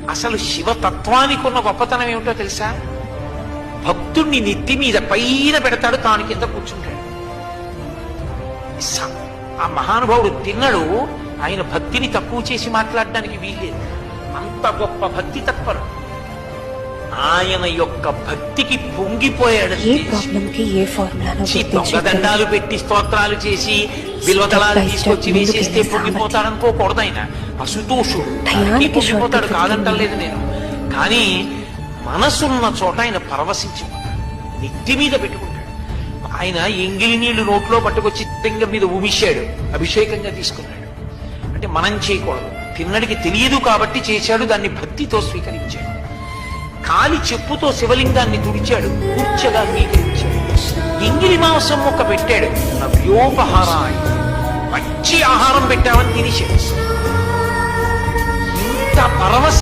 అసలు శివతత్వానికి ఉన్న గొప్పతనం ఏమిటో తెలుసా? భక్తుణ్ణి నెత్తి మీద పైన పెడతాడు, తాను కింద కూర్చుంటాడు. ఆ మహానుభావుడు తిన్నడు. ఆయన భక్తిని తక్కువ చేసి మాట్లాడడానికి వీల్లేదు. అంత గొప్ప భక్తి తత్పరు. ఆయన యొక్క భక్తికి పొంగిపోయాడు. దొంగదండాలు పెట్టి స్తోత్రాలు చేసి బిల్వదళాలు తీసుకొచ్చి వేసేస్తే పొంగిపోతాడనుకోకూడదు. ఆయన అసుతోషుడు, పొంగిపోతాడు, కాదంటలేదు నేను. కానీ మనసున్న చోట ఆయన పరవశించిపోతాడు, నెత్తి మీద పెట్టుకుంటాడు. ఆయన ఎంగిలి నీళ్లు నోట్లో పట్టుకొచ్చి లింగం మీద ఉమిశాడు, అభిషేకంగా తీసుకున్నాడు. అంటే మనం చేయకూడదు. తిన్నడికి తెలియదు కాబట్టి చేశాడు, దాన్ని భక్తితో స్వీకరించాడు. కాలి చెప్పుతో శివలింగాన్ని తుడిచాడు, కూర్చగా అంగీకరించాడు. ఎంగిలి మాంసం మొక్క పెట్టాడు, నవ్యోపహారాయ, మంచి ఆహారం పెట్టామని తినేశాడు. ఇంత పరవశ